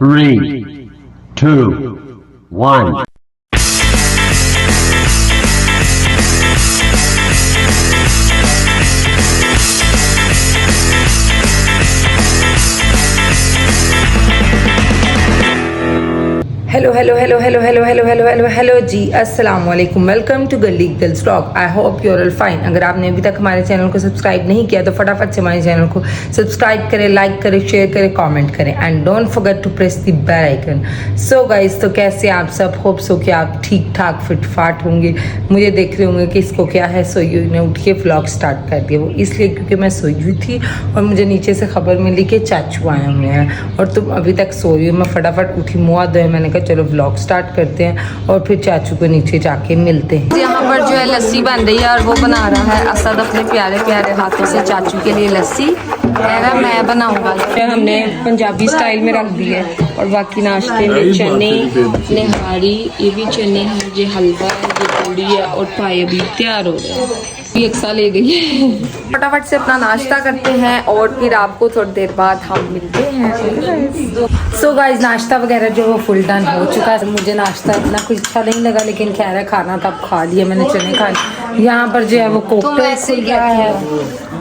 3, 2, 1. Hello hello hello hello hello hello hello hello hello जी, अस्सलाम वालेकुम। Welcome to Gali girls vlog. I hope you are all fine. अगर आपने अभी तक हमारे चैनल को सब्सक्राइब नहीं किया तो फटाफट से हमारे चैनल को सब्सक्राइब करें, लाइक करें, शेयर करें, कमेंट करें and don't forget to press the bell icon. So guys, तो कैसे आप सब? होप सो कि आप ठीक ठाक फिट फाट होंगे। मुझे देख रहे होंगे कि इसको क्या है, सोई हुई ने उठ के व्लॉग स्टार्ट कर दिया। वो इसलिए क्योंकि मैं सोई हुई थी और मुझे नीचे से खबर मिली कि चाचू आए हुए हैं और तुम अभी तक सोई हो। मैं फटाफट उठी, मुँह धोए, मैंने कहा चलो व्लॉग स्टार्ट करते हैं और फिर चाचू को नीचे जाके मिलते हैं। यहाँ पर जो है लस्सी बन रही है और वो बना रहा है असद अपने प्यारे प्यारे हाथों से चाचू के लिए लस्सी। कह रहा मैं बनाऊंगा। हमने पंजाबी स्टाइल में रख दी है और बाकी नाश्ते में चने, निहारी, ये भी चने हैं, ये हलवा है, ये पूड़ी है और पाए अभी तैयार हो रहे हैं। एक साल ले गई है। फटाफट से अपना नाश्ता करते हैं और फिर आपको थोड़ी देर बाद हम मिलते हैं। सो गाइस, नाश्ता वगैरह जो वो फुल डन हो चुका है। मुझे नाश्ता इतना कुछ अच्छा नहीं लगा, लेकिन खैर है खाना तब खा लिया मैंने, चने खा लिए। यहाँ पर जो है वो कोकटेल खुल रहा है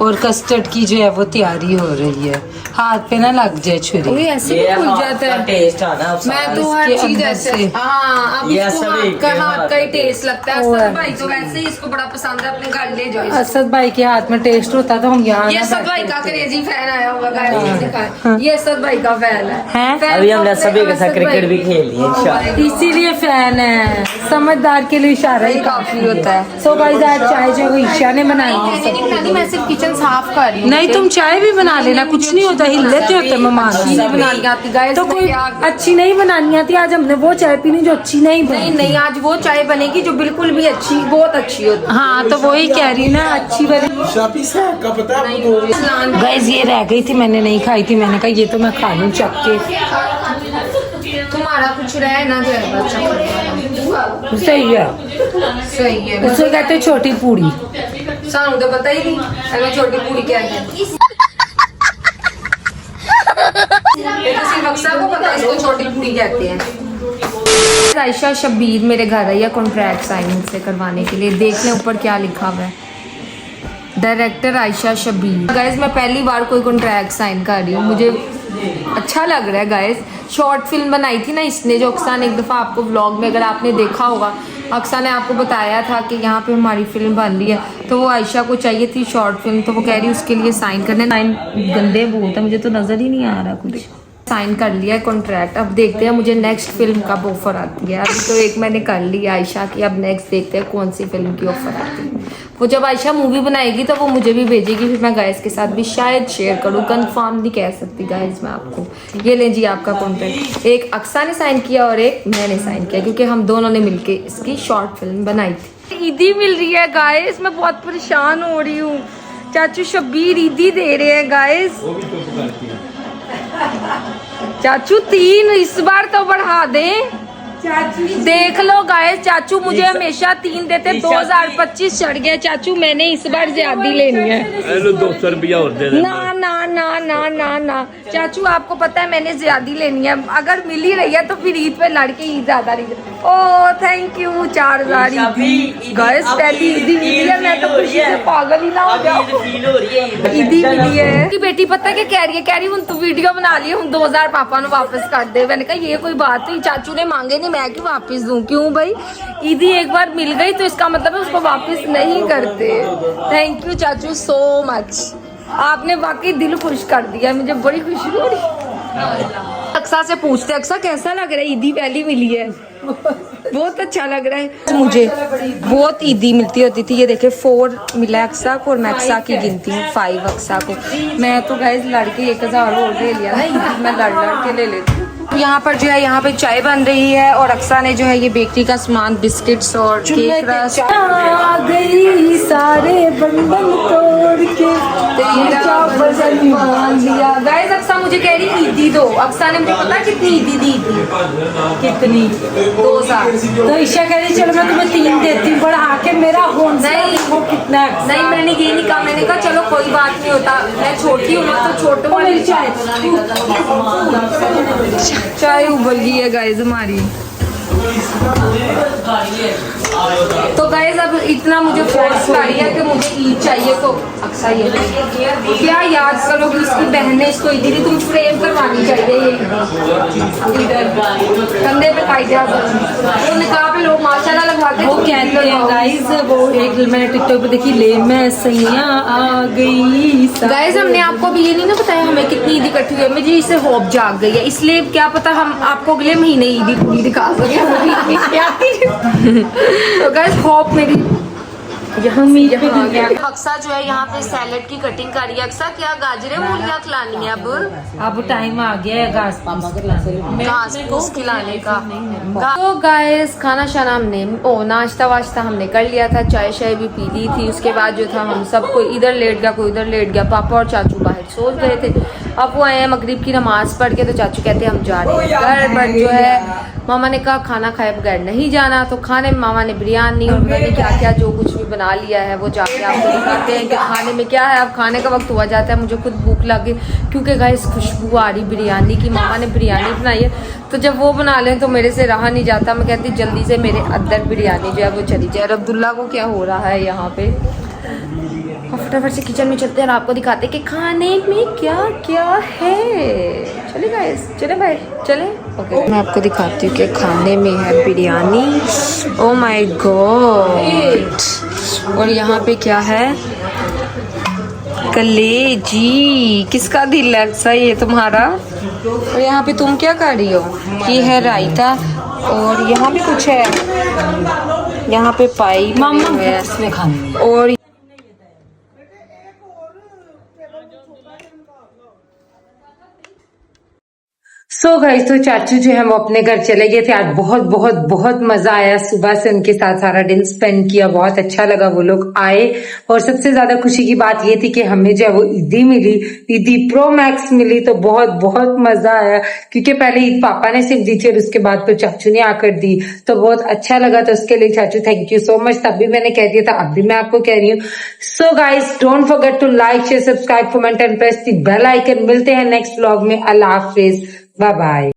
और कस्टर्ड की जो है वो तैयारी हो रही है। हाथ पे ना लग जाए छुरी, ऐसे भी खुल जाता है। टेस्ट आना, मैं तो हर चीज ऐसे हाथ का ही टेस्ट लगता है। असद भाई तो वैसे ही इसको बड़ा पसंद है, अपने घर ले जाओ। असद भाई के हाथ में टेस्ट होता तो हम यहाँ। ये असद भाई का क्रेजी फैन आया होगा गाइस, ये असद भाई का फैन है। अभी हमने सभी के साथ क्रिकेट भी खेल लिया, इसीलिए फैन है। समझदार के लिए इशारा ही काफी होता है। सो गाइस, आज चाय जो ईशा ने बनाई है। मैं सिर्फ किचन साफ कर रही हूँ। नहीं, तुम चाय भी बना लेना, कुछ नहीं होता, हिल लेते होते मेहमान। बनानी आती गाइस तो कोई अच्छी नहीं बनानी आती। आज हमने वो चाय पीनी जो अच्छी नहीं बनी। नहीं, आज वो चाय बनेगी जो बिल्कुल भी अच्छी, बहुत अच्छी होती। हाँ, तो वही कह रही ना, अच्छी बनी। गाइस, ये रह गई थी, मैंने नहीं खाई थी। मैंने कहा ये तो मैं खा लूं चख के। तुम्हारा कुछ रहे ना जाए, सही है, सही है। उसको कहते छोटी पूड़ी। सानू तो पता ही नहीं अगर छोटी पूरी क्या है। सिर्फ अक्सर को पता है इसको छोटी पूरी कहते हैं। आयशा शब्बीर मेरे घर आई है कॉन्ट्रैक्ट साइन से करवाने के लिए। देख लें ऊपर क्या लिखा हुआ है, डायरेक्टर आयशा शब्बीर। गाइस, मैं पहली बार कोई कॉन्ट्रैक्ट साइन कर रही हूँ, मुझे अच्छा लग रहा है। गाइस, शॉर्ट फिल्म बनाई थी ना इसने, जो अक्सा ने एक दफ़ा आपको व्लॉग में अगर आपने देखा होगा, अक्सा ने आपको बताया था कि यहाँ पे हमारी फिल्म बन रही है, तो वो आयशा को चाहिए थी शॉर्ट फिल्म, तो वो कह रही उसके लिए साइन करने। साइन गंदे बोलता, मुझे तो नज़र ही नहीं आ रहा कुछ। साइन कर लिया है कॉन्ट्रैक्ट। अब देखते हैं मुझे नेक्स्ट फिल्म कब ऑफर आती है। अभी तो एक मैंने कर ली आयशा की, अब नेक्स्ट देखते हैं कौन सी फिल्म की ऑफर आती है। वो जब आयशा मूवी बनाएगी तो वो मुझे भी भेजेगी, फिर मैं गाइस के साथ भी शायद शेयर करूँ। कंफर्म नहीं कह सकती गाइस मैं आपको। ये ले जी आपका कॉन्ट्रैक्ट। एक अक्सा ने साइन किया और एक मैंने साइन किया, क्योंकि हम दोनों ने मिलके इसकी शॉर्ट फिल्म बनाई थी। ईदी मिल रही है गाइस, मैं बहुत परेशान हो रही हूँ। चाचू शब्बीर ईदी दे रहे हैं गाइस। चाचू 3 इस बार तो बढ़ा दें। देख लो गाइस, चाचू मुझे हमेशा 3 देते, 2025 चढ़ गया चाचू, मैंने इस बार ज्यादा लेनी है। 200 रुपया और दे ना ना ना ना ना ना चाचू, आपको पता है मैंने ज्यादा लेनी है। अगर मिल ही रही है तो फिर ईद पे लड़के ईद ज्यादा नहीं। ओह थैंक यू, 4000 गाइस पहली ईदी मिली है। मैं तो खुशी से पागल ही ना हो जाऊं। ईदी मिली है कि बेटी पता है क्या कह रही हूँ तू वीडियो बना लिए हूँ 2000 पापा ने वापस कर दे। मैंने कहा ये कोई बात नहीं, चाचू ने मांगे नहीं, मैं क्यों वापस दूं? क्यों भाई, ईदी एक बार मिल गई तो इसका मतलब है उसको वापस नहीं करते। थैंक यू चाचू सो मच, आपने वाकई दिल खुश कर दिया, मुझे बड़ी खुशी हो रही। अक्सा से पूछते, अक्सा कैसा लग रहा है, ईदी पहली मिली है? बहुत अच्छा लग रहा है मुझे। बहुत ईदी मिलती होती थी। ये देखे 4 मिला है अक्सा को और मैं अक्सा की गिनती हूँ 5 अक्सा को। मैं तो गाइस लड़के 1000 और ले लिया ना, ईदी मैं लड़ के ले लेती हूँ। यहाँ पर जो है यहाँ पे चाय बन रही है और अक्सा ने जो है ये बेकरी का सामान, बिस्किट्स और केक रस। आ गई सारे बंधन तोड़ के तेरा वजन मान लिया। गाइस, अक्सा मुझे कह रही ईदी दो। अक्सा ने मुझे पता कितनी ईदी दी थी? कितनी? 2000। तो ईशा कह रही चलो मैं तुम्हें 3 देती हूँ, बढ़ा के मेरा नहीं वो कितना। नहीं, मैंने ये नहीं कहा, मैंने कहा चलो कोई बात नहीं होता, मैं छोटी हूँ ना तो छोटों वाली चाय। चाय उबल गई है गाइस हमारी। तो गाइस अब इतना मुझे फोर्स कर रही है कि मुझे ईद चाहिए, तो अक्सा ये क्या याद करो कि उसकी बहन ने इसको ईद दी, तुम फ्रेम करवानी चाहिए ये इधर कंधे पे कायदा। वो निकाह पे लोग माशाल्लाह लगवाते हैं, वो कहते हैं गाइस, वो एक मैंने टिकटॉक पे देखी, ले मैं सैया आ गई। गाइस हमने आपको भी ये नहीं ना बताया हमें कितनी ईद इकट्ठी हुई है, मुझे इससे होप जाग गई है, इसलिए क्या पता हम आपको अगले महीने ईद पूरी दिखा सके। तो गाइस होप मेरी अक्सा जो है यहाँ पे सैलेड की कटिंग कर रही है। अक्सा क्या गाजरे मूलियाँ खिलानी है अब टाइम आ गया है घास फूस खिलाने का। तो गाइस खाना शाना हमने नाश्ता वाश्ता हमने कर लिया था, चाय शाय भी पी ली थी। उसके बाद जो था हम सब कोई इधर लेट गया, कोई उधर लेट गया। पापा और चाचू बाहर सोच गए थे, अब वो आए हैं मगरिब की नमाज पढ़ के, तो चाचू कहते हैं हम जा रहे हैं घर। बट जो है मामा ने कहा खाना खाए बगैर नहीं जाना, तो खाने में मामा ने बिरयानी और पता नहीं क्या क्या जो कुछ भी बना लिया है, वो जाके आपको दिखाते हैं कि खाने में क्या है। अब खाने का वक्त हुआ जाता है, मुझे खुद भूख लगी क्योंकि गाइस खुशबू आ रही बिरयानी की। मामा ने बिरयानी बनाई है, तो जब वो बना लें तो मेरे से रहा नहीं जाता, मैं कहती जल्दी से मेरे अंदर बिरयानी जो है वो चली जाए। और अब्दुल्ला को क्या हो रहा है यहाँ पे, फटाफट से किचन में चलते हैं और आपको दिखाते हैं कि खाने में क्या क्या है। चले गाइस, चले भाई चले। ओके मैं आपको दिखाती हूँ कि खाने में है बिरयानी। Oh my God. और यहाँ पे क्या है, कलेजी। किसका दिल है अक्सा, ये तुम्हारा? और यहाँ पे तुम क्या कर रही हो? ये है रायता और यहाँ भी कुछ है, यहाँ पे पाई है और सो गाइस तो चाचू जो है वो अपने घर चले गए थे। आज बहुत बहुत बहुत मजा आया, सुबह से उनके साथ सारा दिन स्पेंड किया, बहुत अच्छा लगा वो लोग आए। और सबसे ज्यादा खुशी की बात ये थी कि हमें जो है वो ईदी मिली, ईदी प्रो मैक्स मिली, तो बहुत बहुत मजा आया। क्योंकि पहले ईद पापा ने सिर्फ दी थी और उसके बाद तो चाचू ने आकर दी, तो बहुत अच्छा लगा। तो उसके लिए चाचू थैंक यू सो मच। तब भी मैंने कह दिया था, अब भी मैं आपको कह रही हूँ। So guys don't forget to like share subscribe comment and press the bell icon. मिलते हैं नेक्स्ट व्लॉग में। अल्लाह हाफिज, बाय बाय।